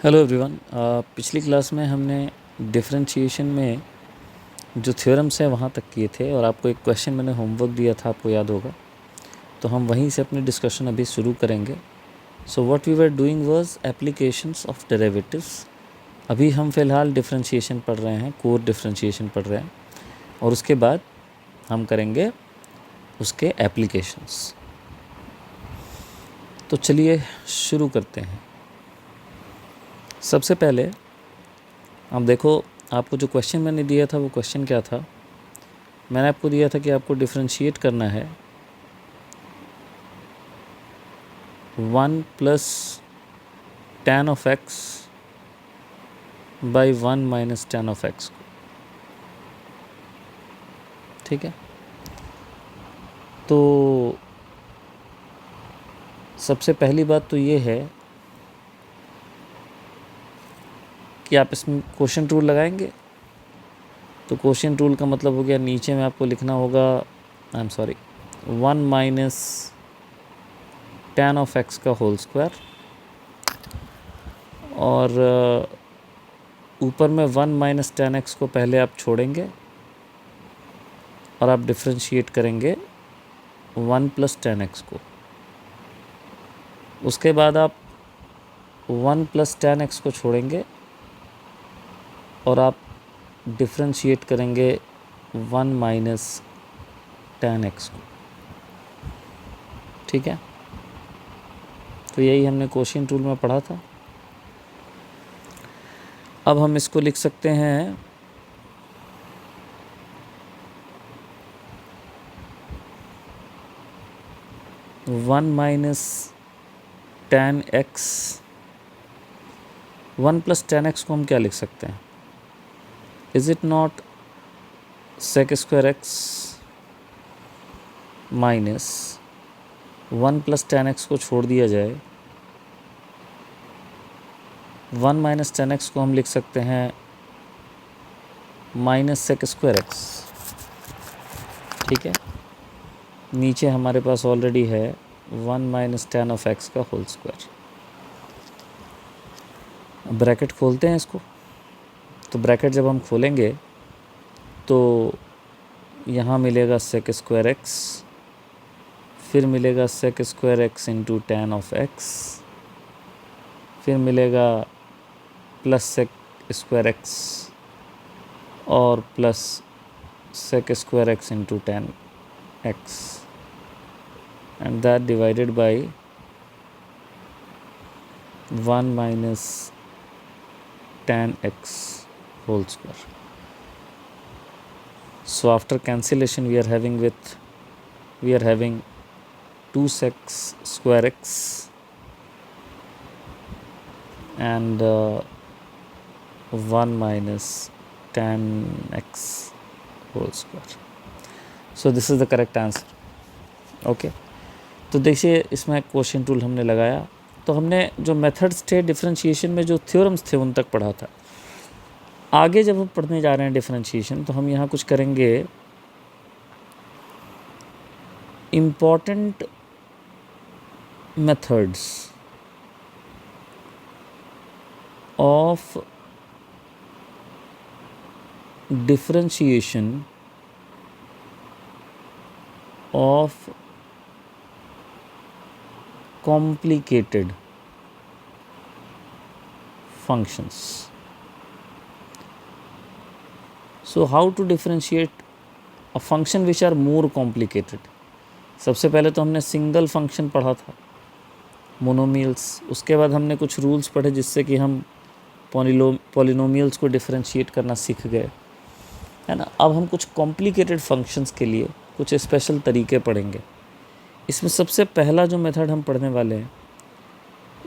Hello everyone. पिछली class में हमने डिफरेंशिएशन में जो थ्योरम्स हैं वहाँ तक किए थे और आपको एक क्वेश्चन मैंने होमवर्क दिया था, आपको याद होगा। तो हम वहीं से अपनी डिस्कशन अभी शुरू करेंगे। So what we were doing was applications of derivatives. अभी हम फ़िलहाल डिफरेंशिएशन पढ़ रहे हैं, कोर डिफरेंशिएशन पढ़ रहे हैं और उसके बाद हम करेंगे उसके एप्लीकेशंस। तो चलिए शुरू करते हैं। सबसे पहले आप देखो, आपको जो क्वेश्चन मैंने दिया था वो क्वेश्चन क्या था। मैंने आपको दिया था कि आपको डिफरेंशिएट करना है 1 plus tan of x by 1 minus tan of x को। ठीक है, तो सबसे पहली बात तो ये है कि आप इसमें क्वोशिएंट रूल लगाएंगे। तो क्वोशिएंट रूल का मतलब हो गया, नीचे में आपको लिखना होगा 1 माइनस tan ऑफ x का होल स्क्वायर और ऊपर में 1 माइनस tan x को पहले आप छोड़ेंगे और आप डिफरेंशिएट करेंगे 1 प्लस tan x को। उसके बाद आप 1 प्लस tan x को छोड़ेंगे और आप डिफरेंशिएट करेंगे 1 माइनस tan x को। ठीक है, तो यही हमने क्वोशिएंट रूल में पढ़ा था। अब हम इसको लिख सकते हैं 1 minus tan x, 1 plus tan x को हम क्या लिख सकते हैं? Is it not sec square x minus 1 plus tan x को छोड़ दिया जाए, 1 माइनस tan x को हम लिख सकते हैं माइनस sec स्क्वायर x। ठीक है, नीचे हमारे पास ऑलरेडी है 1 माइनस tan ऑफ x का होल स्क्वायर। ब्रैकेट खोलते हैं इसको। तो ब्रैकेट जब हम खोलेंगे तो यहाँ मिलेगा sec स्क्वायर x, फिर मिलेगा sec square x into tan of x, फिर मिलेगा प्लस sec स्क्वायर x और plus sec square x into tan x and that divided by 1 minus tan x whole square. So after cancellation we are having 2 sec square x and 1 minus tan x whole square. So this is the correct answer. Okay, तो देखिए इसमें quotient rule हमने लगाया। तो हमने जो methods थे differentiation में, जो थ्योरम्स थे उन तक पढ़ा था। आगे जब हम पढ़ने जा रहे हैं डिफरेंशिएशन, तो हम यहाँ कुछ करेंगे important methods of differentiation of complicated functions. So how to differentiate a function which are more complicated? सबसे पहले तो हमने सिंगल फंक्शन पढ़ा था, मोनोमियल्स। उसके बाद हमने कुछ रूल्स पढ़े जिससे कि हम पॉलिनोमियल्स को डिफरेंशिएट करना सीख गए, है ना। अब हम कुछ कॉम्प्लिकेटेड फंक्शंस के लिए कुछ स्पेशल तरीके पढ़ेंगे। इसमें सबसे पहला जो मेथड हम पढ़ने वाले हैं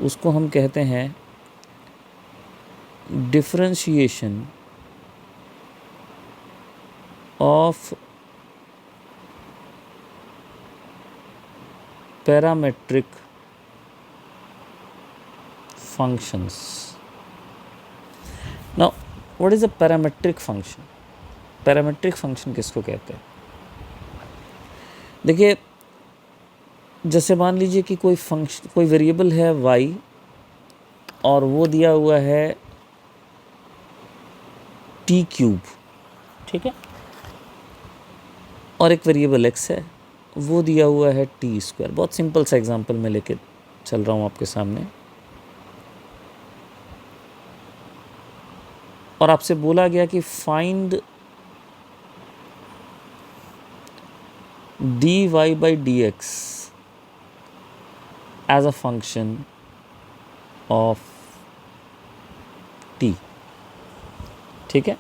उसको हम कहते हैं differentiation of parametric functions. Now what is a parametric function? Parametric function किसको कहते हैं? देखिए, जैसे मान लीजिए कि कोई वेरिएबल है y और वो दिया हुआ है टी क्यूब, ठीक है, और एक वेरिएबल एक्स है, वो दिया हुआ है टी स्क्वायर। बहुत सिंपल सा एग्जांपल मैं लेके चल रहा हूँ आपके सामने। और आपसे बोला गया कि find dy by dx as a function of t, ठीक है।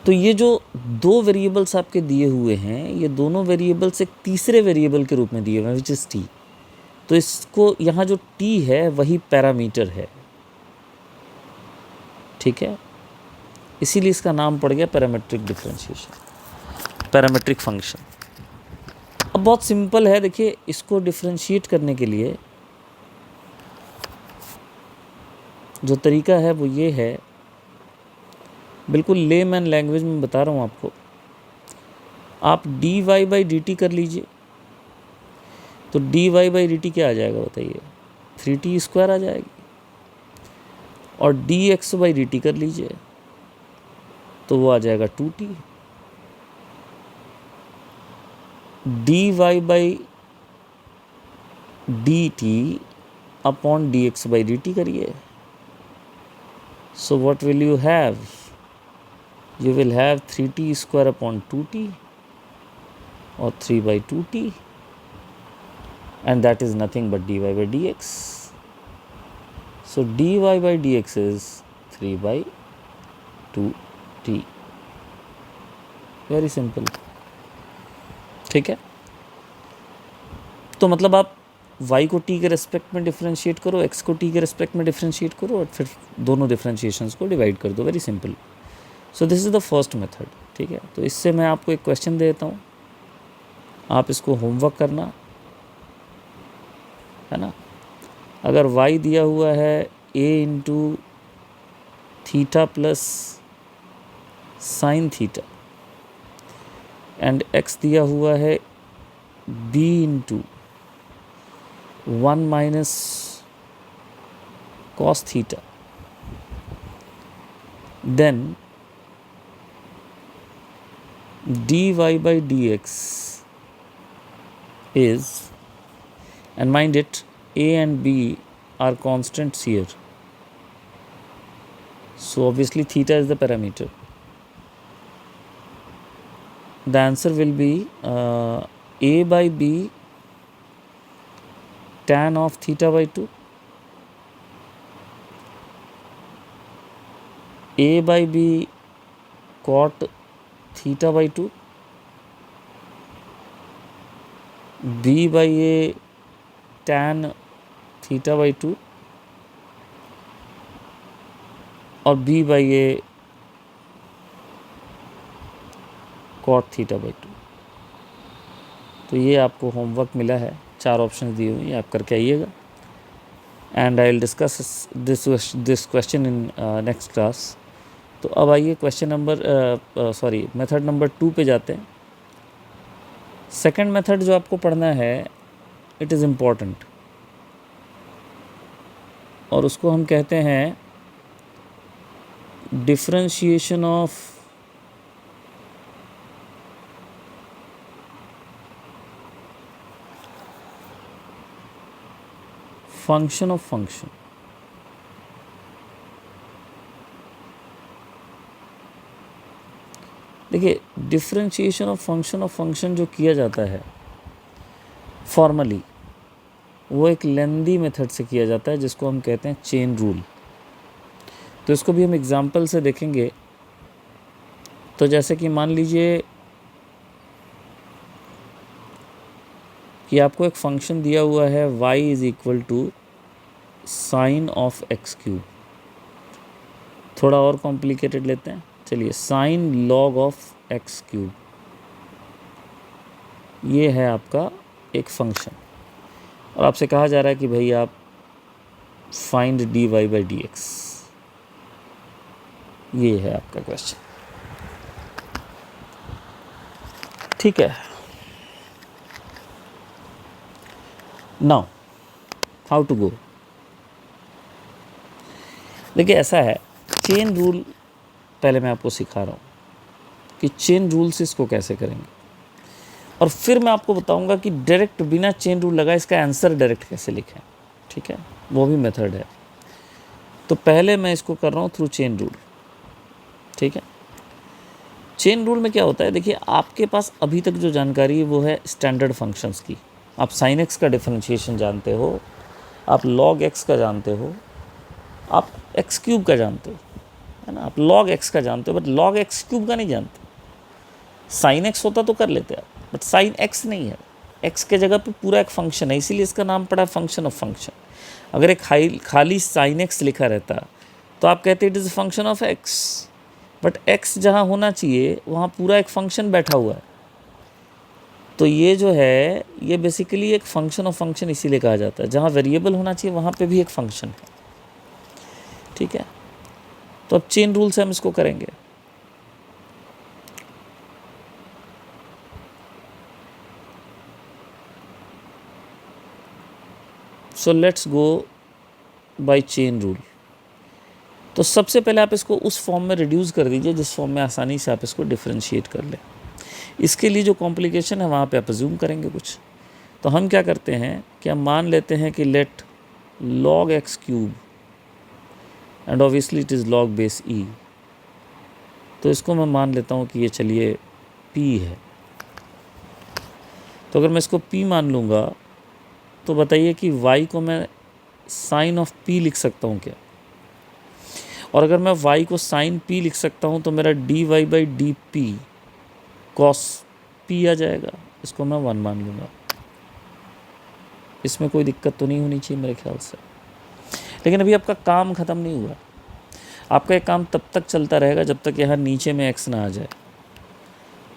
तो ये जो दो वेरिएबल्स आपके दिए हुए हैं, ये दोनों वेरिएबल्स एक तीसरे वेरिएबल के रूप में दिए हुए हैं, विच इज़ t। तो इसको यहाँ जो t है वही पैरामीटर है, ठीक है, इसीलिए इसका नाम पड़ गया पैरामेट्रिक डिफरेंशिएशन, पैरामेट्रिक फंक्शन। अब बहुत सिंपल है, देखिए इसको डिफरेंशिएट करने के लिए जो तरीका है वो ये है, बिल्कुल लेमैन लैंग्वेज में बता रहा हूँ आपको। आप d y by d t कर लीजिए, तो d y by d t क्या आ जाएगा बताइए, 3t स्क्वायर आ जाएगी। और d x by d t कर लीजिए तो वो आ जाएगा 2t। D y by d t upon d x by d t करिए, so what will you have, you will have 3t square upon 2t or 3 by 2t, and that is nothing but dy by dx. So dy by dx is 3 by 2t. Very simple, ठीक है। तो मतलब आप y को t के respect में differentiate करो, x को t के रेस्पेक्ट में डिफ्रेंशिएट करो, और फिर दोनों डिफ्रेंशिएशंस को डिवाइड कर दो। Very simple. So this is the first method, ठीक है। तो इससे मैं आपको एक क्वेश्चन देता हूँ, आप इसको होमवर्क करना, है ना। अगर y दिया हुआ है a into theta plus sine theta, and x दिया हुआ है b into 1 minus cos theta, then dy by dx is, and mind it, a and b are constants here, so obviously theta is the parameter. The answer will be a by b tan of theta by 2, a by b cot theta by 2, b by a tan theta by 2, और b by a cot theta by 2। तो ये आपको homework मिला है, 4 option दिए हुए हैं, आप करके आइएगा, and I will discuss this question in next class. तो अब आइए क्वेश्चन नंबर मेथड नंबर 2 पे जाते हैं। सेकंड मेथड जो आपको पढ़ना है, इट इज़ इम्पॉर्टेंट, और उसको हम कहते हैं differentiation of function of function. देखिए डिफरेंशिएशन ऑफ फंक्शन जो किया जाता है फॉर्मली, वो एक लेंदी मेथड से किया जाता है जिसको हम कहते हैं चेन रूल। तो इसको भी हम एग्जांपल से देखेंगे। तो जैसे कि मान लीजिए कि आपको एक फंक्शन दिया हुआ है y is equal to sine of x cube. थोड़ा और कॉम्प्लिकेटेड लेते हैं, चलिए sine log of x cube, ये है आपका एक फंक्शन, और आपसे कहा जा रहा है कि भाई आप फाइंड dy बाई dx। ये है आपका क्वेश्चन, ठीक है। Now how to go. देखिए ऐसा है, चेन रूल पहले मैं आपको सिखा रहा हूँ कि चेन रूल से इसको कैसे करेंगे, और फिर मैं आपको बताऊंगा कि डायरेक्ट बिना चेन रूल लगाए इसका आंसर डायरेक्ट कैसे लिखें। ठीक है, वो भी मेथड है। तो पहले मैं इसको कर रहा हूँ थ्रू चेन रूल। ठीक है, चेन रूल में क्या होता है, देखिए आपके पास अभी तक जो जानकारी है वो है स्टैंडर्ड फंक्शंस की। आप साइन एक्स का डिफरेंशिएशन जानते हो, आप लॉग एक्स का जानते हो, आप एक्स क्यूब का जानते हो, है ना, आप लॉग एक्स का जानते हो, बट लॉग एक्स क्यूब का नहीं जानते। साइन एक्स होता तो कर लेते आप, बट साइन एक्स नहीं है, एक्स के जगह पे पूरा एक फंक्शन है, इसीलिए इसका नाम पड़ा फंक्शन ऑफ फंक्शन। अगर एक खाली साइन एक्स लिखा रहता तो आप कहते it is function of x, but x जहाँ होना चाहिए वहाँ पूरा एक फंक्शन बैठा हुआ है। तो ये जो है ये बेसिकली एक फंक्शन ऑफ फंक्शन इसीलिए कहा जाता है, जहाँ वेरिएबल होना चाहिए वहाँ पे भी एक फंक्शन है। ठीक है, तो अब चेन रूल से हम इसको करेंगे। So let's go by chain rule. तो सबसे पहले आप इसको उस फॉर्म में रिड्यूस कर दीजिए जिस फॉर्म में आसानी से आप इसको डिफरेंशिएट कर लें। इसके लिए जो कॉम्प्लिकेशन है वहाँ पे आप अज्यूम करेंगे कुछ। तो हम क्या करते हैं कि हम मान लेते हैं कि let log x cube and obviously it is log base e। तो इसको मैं मान लेता हूँ कि ये चलिए p है। तो अगर मैं इसको p मान लूँगा तो बताइए कि y को मैं साइन ऑफ p लिख सकता हूँ क्या? और अगर मैं y को साइन p लिख सकता हूँ तो मेरा dy by d P cos p आ जाएगा। इसको मैं 1 मान लूँगा, इसमें कोई दिक्कत तो नहीं होनी चाहिए मेरे ख्याल से। लेकिन अभी आपका काम ख़त्म नहीं हुआ, आपका ये काम तब तक चलता रहेगा जब तक यहाँ नीचे में x ना आ जाए,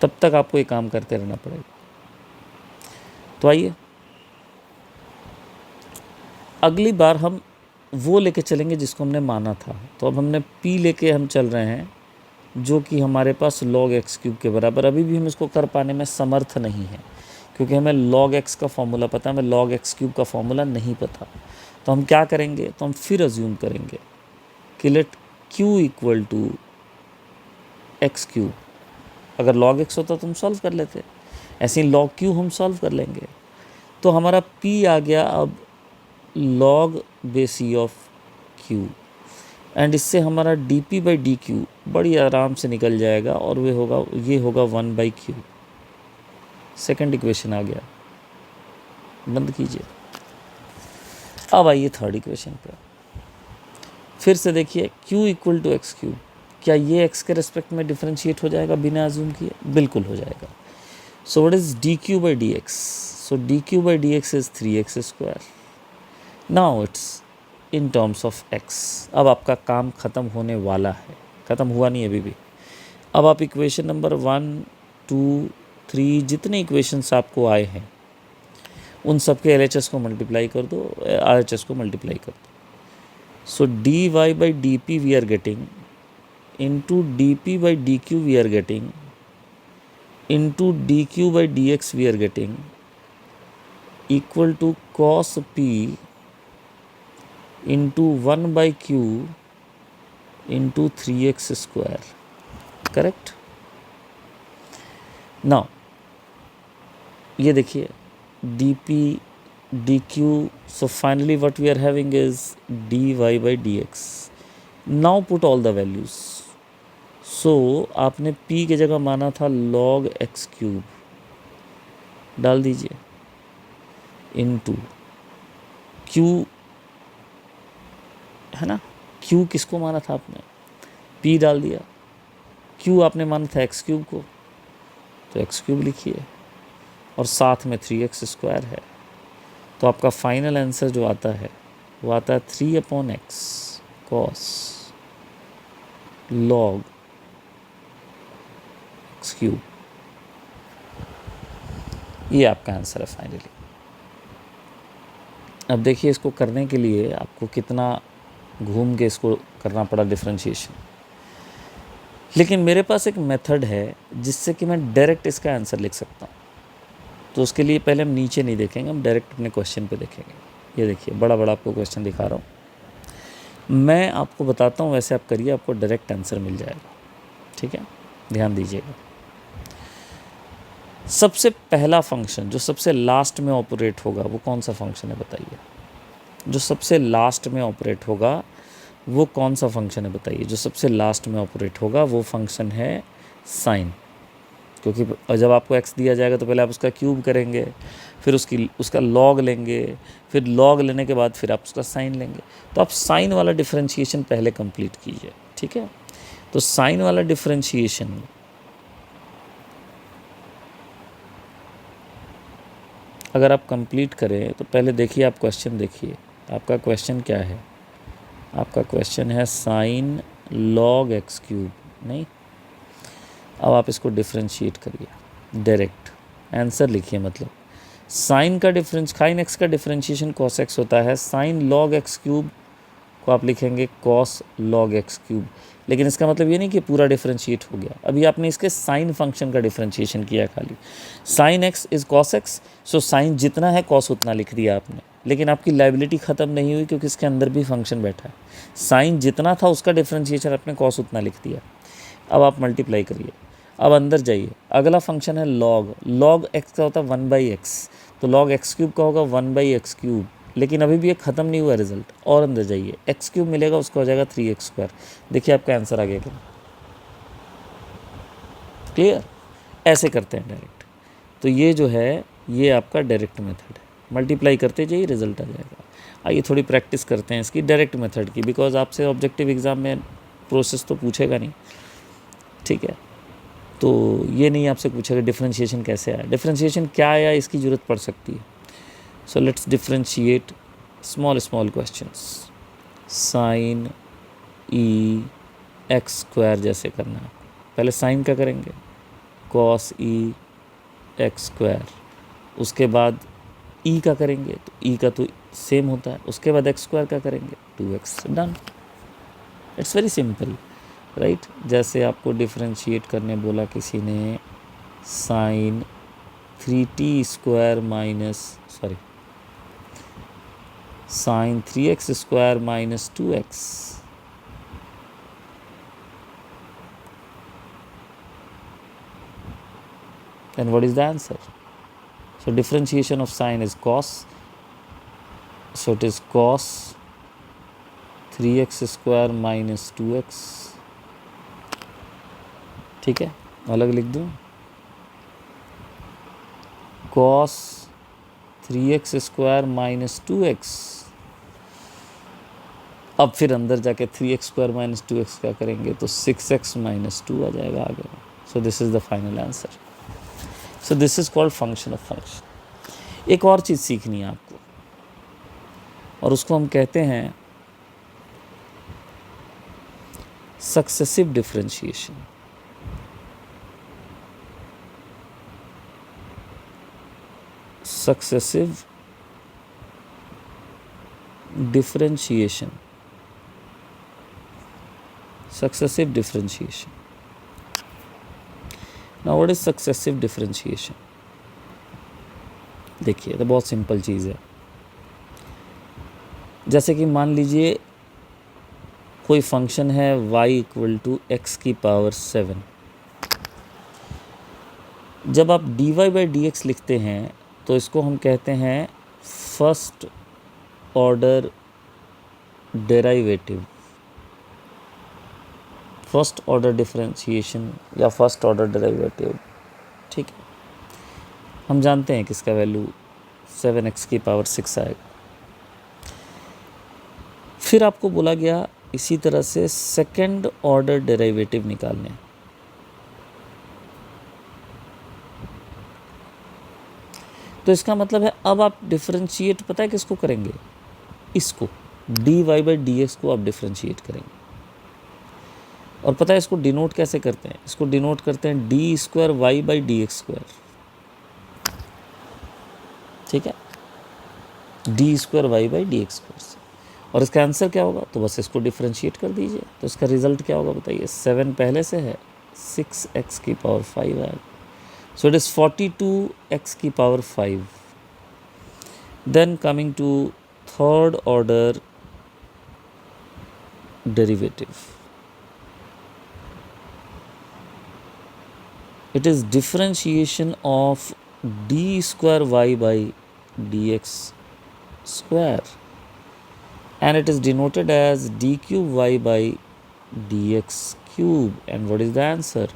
तब तक आपको ये काम करते रहना पड़ेगा। तो आइए अगली बार हम वो लेके चलेंगे जिसको हमने माना था। तो अब हमने p लेके हम चल रहे हैं जो कि हमारे पास log x क्यूब के बराबर। अभी भी हम इसको कर पाने में समर्थ नहीं है क्योंकि हमें log x का फॉर्मूला पता है, हमें log x क्यूब का फॉर्मूला नहीं पता। तो हम क्या करेंगे, तो हम फिर अज्यूम करेंगे कि let q equal to x cube. अगर log x होता तो हम सॉल्व कर लेते, ऐसे ही log q हम सॉल्व कर लेंगे। तो हमारा p आ गया अब log base e of q, and इससे हमारा dp बाई डी क्यू बड़ी आराम से निकल जाएगा और ये होगा 1 बाई क्यू। सेकेंड इक्वेशन आ गया, बंद कीजिए। अब आइए थर्ड इक्वेशन पे, फिर से देखिए q equal to x cube. क्या ये x के रिस्पेक्ट में डिफरेंशिएट हो जाएगा बिना अज्यूम किए? बिल्कुल हो जाएगा। So what is D q by d x? So D q by d x is 3x square. Now it's in terms of x। अब आपका काम ख़त्म होने वाला है, ख़त्म हुआ नहीं अभी भी। अब आप इक्वेशन नंबर 1, 2, 3 जितने इक्वेशंस आपको आए हैं उन सब के LHS को मल्टीप्लाई कर दो, RHS को मल्टीप्लाई कर दो। So dy by d p we are getting into d p by d q we are getting into d q by d x we are getting equal to cos p into 1 by q into 3x square. Correct? Now ये देखिए d p d q. So finally what we are having is dy by d x. Now put all the values. So आपने p की जगह माना था log x cube, डाल दीजिए into q, है ना, q किसको माना था आपने? p डाल दिया। q आपने माना था x क्यूब को, तो x क्यूब लिखिए और साथ में 3x स्क्वायर है। तो आपका फाइनल आंसर जो आता है वो आता है 3/x cos log x cube. ये आपका आंसर है फाइनली। अब देखिए इसको करने के लिए आपको कितना घूम के इसको करना पड़ा डिफरेंशिएशन, लेकिन मेरे पास एक मेथड है जिससे कि मैं डायरेक्ट इसका आंसर लिख सकता हूँ। तो उसके लिए पहले हम नीचे नहीं देखेंगे, हम डायरेक्ट अपने क्वेश्चन पे देखेंगे। ये देखिए बड़ा बड़ा आपको क्वेश्चन दिखा रहा हूँ, मैं आपको बताता हूँ, वैसे आप करिए, आपको डायरेक्ट आंसर मिल जाएगा। ठीक है, ध्यान दीजिएगा। सबसे पहला फंक्शन जो सबसे लास्ट में ऑपरेट होगा वो कौन सा फंक्शन है बताइए? जो सबसे लास्ट में ऑपरेट होगा वो कौन सा फंक्शन है बताइए? जो सबसे लास्ट में ऑपरेट होगा वो फंक्शन है साइन, क्योंकि जब आपको x दिया जाएगा तो पहले आप उसका क्यूब करेंगे, फिर उसका लॉग लेंगे, फिर लॉग लेने के बाद फिर आप उसका साइन लेंगे। तो आप साइन वाला डिफरेंशिएशन पहले कंप्लीट कीजिए। ठीक है, तो साइन वाला डिफरेंशिएशन अगर आप कंप्लीट करें तो पहले देखिए, आप क्वेश्चन देखिए, आपका क्वेश्चन क्या है? आपका क्वेश्चन है साइन लॉग एक्स क्यूब, नहीं? अब आप इसको डिफरेंशिएट करिए, डायरेक्ट आंसर लिखिए। मतलब साइन एक्स का डिफरेंशिएशन कॉस एक्स होता है, साइन लॉग एक्स क्यूब को आप लिखेंगे कॉस लॉग एक्स क्यूब। लेकिन इसका मतलब ये नहीं कि पूरा डिफरेंशिएट हो गया, अभी आपने इसके साइन फंक्शन का डिफरेंशिएशन किया खाली। Sine x is cos x, so sine जितना है कॉस उतना लिख दिया आपने, लेकिन आपकी लाइबिलिटी ख़त्म नहीं हुई क्योंकि इसके अंदर भी फंक्शन बैठा है। साइन जितना था उसका डिफरेंशिएशन आपने कॉस उतना लिख दिया। अब आप मल्टीप्लाई करिए, अब अंदर जाइए, अगला फंक्शन है लॉग। लॉग एक्स का होता है 1/x, तो लॉग एक्स क्यूब का होगा 1/x क्यूब, लेकिन अभी भी ये ख़त्म नहीं हुआ रिजल्ट। और अंदर जाइए, एक्स क्यूब मिलेगा, उसका हो जाएगा 3x²। देखिए आपका आंसर आ गया क्या? क्लियर? ऐसे करते हैं डायरेक्ट। तो ये जो है ये आपका डायरेक्ट मेथड है, मल्टीप्लाई करते जाइए, रिजल्ट आ जाएगा। आइए थोड़ी प्रैक्टिस करते हैं इसकी डायरेक्ट मेथड की, बिकॉज आपसे ऑब्जेक्टिव एग्ज़ाम में प्रोसेस तो पूछेगा नहीं। ठीक है, तो ये नहीं आपसे पूछेगा डिफरेंशिएशन कैसे आया, डिफरेंशिएशन क्या आया इसकी ज़रूरत पड़ सकती है। So let's differentiate small questions. Sine e x square जैसे करना है, पहले साइन का करेंगे कॉस ई एक्स स्क्वायर, उसके बाद ई का करेंगे तो ई का तो सेम होता है, उसके बाद एक्स स्क्वायर का करेंगे 2x, done. It's very simple, right? जैसे आपको डिफरेंशिएट करने बोला किसी ने sine 3t² minus sine 3x² minus 2x, then what is the answer? So differentiation of sine is cos, so it is cos 3x² minus 2x। ठीक है, अलग लिख दूँ, cos 3x² माइनस 2x। अब फिर अंदर जाके 3x² माइनस 2x क्या करेंगे तो 6x माइनस 2 आ जाएगा आगे। So this is the final answer. So this is called function of function. एक और चीज़ सीखनी है आपको, और उसको हम कहते हैं successive differentiation. Successive differentiation, successive differentiation. Now what is successive differentiation? देखिए तो बहुत सिंपल चीज़ है। जैसे कि मान लीजिए कोई फंक्शन है y = x⁻⁷। जब आप dy/dx लिखते हैं तो इसको हम कहते हैं first order derivative, first order differentiation या फर्स्ट ऑर्डर डेरिवेटिव। ठीक है, हम जानते हैं कि इसका वैल्यू 7x⁻⁶ आएगा। फिर आपको बोला गया इसी तरह से सेकंड ऑर्डर डेरिवेटिव निकालने। तो इसका मतलब है अब आप डिफरेंशिएट पता है किसको करेंगे, इसको dy/dx को आप डिफरेंशिएट करेंगे। और पता है इसको डिनोट कैसे करते हैं, इसको डिनोट करते हैं d²y/dx²। ठीक है, d²y/dx² से। और इसका आंसर क्या होगा, तो बस इसको डिफरेंशिएट कर दीजिए, तो इसका रिजल्ट क्या होगा बताइए। 7 पहले से है, 6x⁵ आएगा। So it is 42x⁵। Then coming to third order derivative. It is differentiation of d square y by dx square, and it is denoted as d cube y by dx cube. And what is the answer?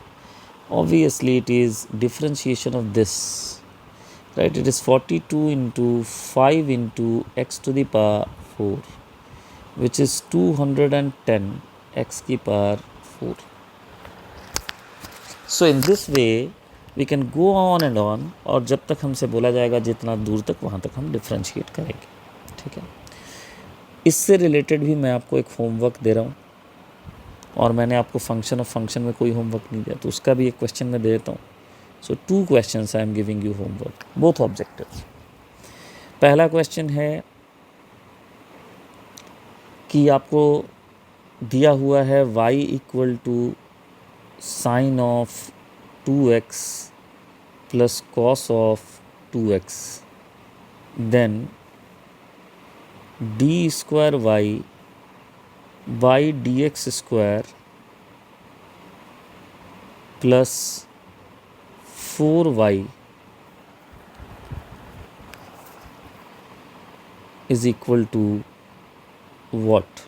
Obviously it is differentiation of this, right? It is 42 into 5 into x to the power 4, which is 210 x की power 4. So in this way we can go on and on, और जब तक हमसे बोला जाएगा जितना दूर तक वहाँ तक हम डिफ्रेंशिएट करेंगे, ठीक है। इससे रिलेटेड भी मैं आपको एक होमवर्क दे रहा हूँ, और मैंने आपको फंक्शन ऑफ फंक्शन में कोई होमवर्क नहीं दिया, तो उसका भी एक क्वेश्चन मैं दे देता हूँ। So 2 questions I am giving you homework, both objectives. पहला क्वेश्चन है कि आपको दिया हुआ है y equal to sine of 2x plus cos of 2x, then d square y by d x square plus 4y is equal to what?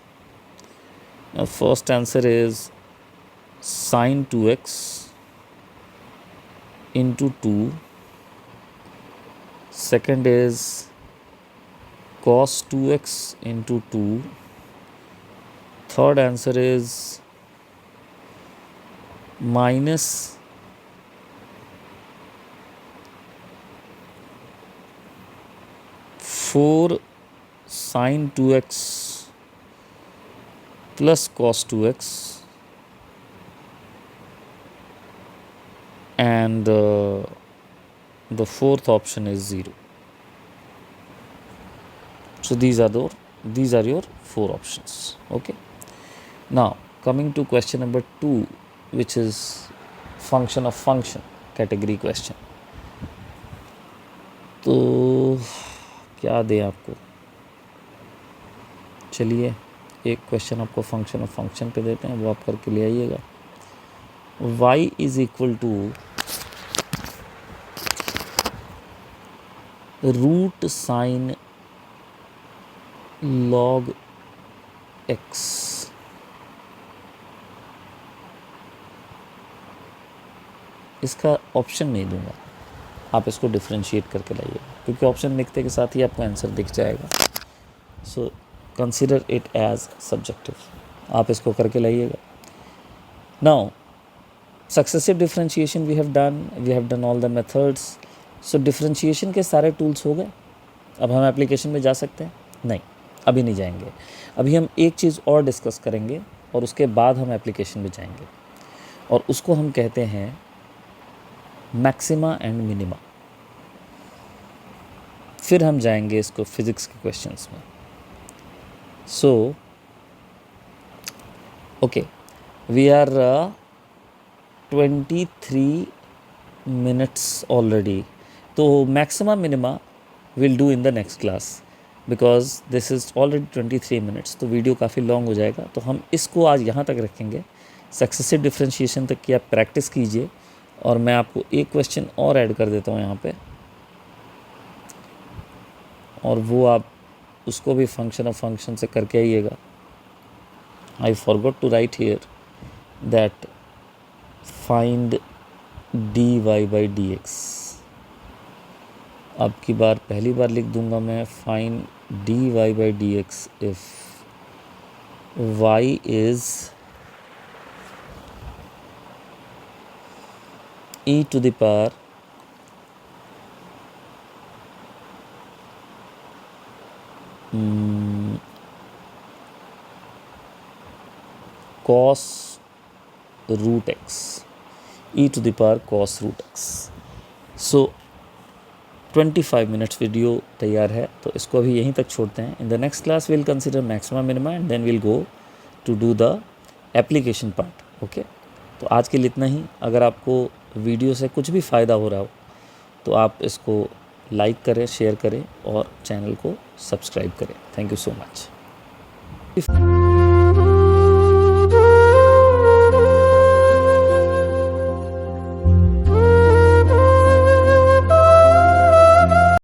Now first answer is sin 2x into 2, second is cos 2x into 2, third answer is minus 4 sin 2x plus cos 2x, and the fourth option is 0. So these are your 4 options. Okay. Now coming to question number 2, which is function of function category question. तो क्या दें आपको? चलिए एक question आपको function of function पे देते हैं, वो आप करके ले आइएगा। y is equal to root sine log x, इसका ऑप्शन नहीं दूंगा, आप इसको डिफ्रेंशिएट करके लाइएगा, क्योंकि ऑप्शन लिखते के साथ ही आपको आंसर दिख जाएगा। So consider it as subjective, आप इसको करके लाइएगा। Now successive differentiation we have done all the methods. So differentiation के सारे टूल्स हो गए, अब हम एप्लीकेशन में जा सकते हैं? नहीं, अभी नहीं जाएंगे। अभी हम एक चीज़ और डिस्कस करेंगे और उसके बाद हम एप्लीकेशन में जाएंगे, और उसको हम कहते हैं मैक्सिमा एंड मिनिमा। फिर हम जाएंगे इसको फिज़िक्स के क्वेश्चंस में। So okay, we are 23 minutes already, तो maxima minima will do in the next class, because this is already 23 minutes, तो वीडियो काफ़ी लॉन्ग हो जाएगा। तो हम इसको आज यहाँ तक रखेंगे, सक्सेसिव डिफ्रेंशिएशन तक की आप प्रैक्टिस कीजिए, और मैं आपको एक क्वेश्चन और ऐड कर देता हूँ यहाँ पे, और वो आप उसको भी फंक्शन ऑफ फंक्शन से करके आइएगा। I forgot to write here that find d y by d x. अब की बार पहली बार लिख दूंगा मैं, find d y by d x if y is e to the power cos root x, e to the power cos root x। So 25 minutes video तैयार है, तो इसको अभी यहीं तक छोड़ते हैं। In the next class will consider maxima minima and then will go to do the application part. Okay, तो आज के लिए इतना ही। अगर आपको वीडियो से कुछ भी फ़ायदा हो रहा हो तो आप इसको लाइक करें, शेयर करें और चैनल को सब्सक्राइब करें। Thank you so much.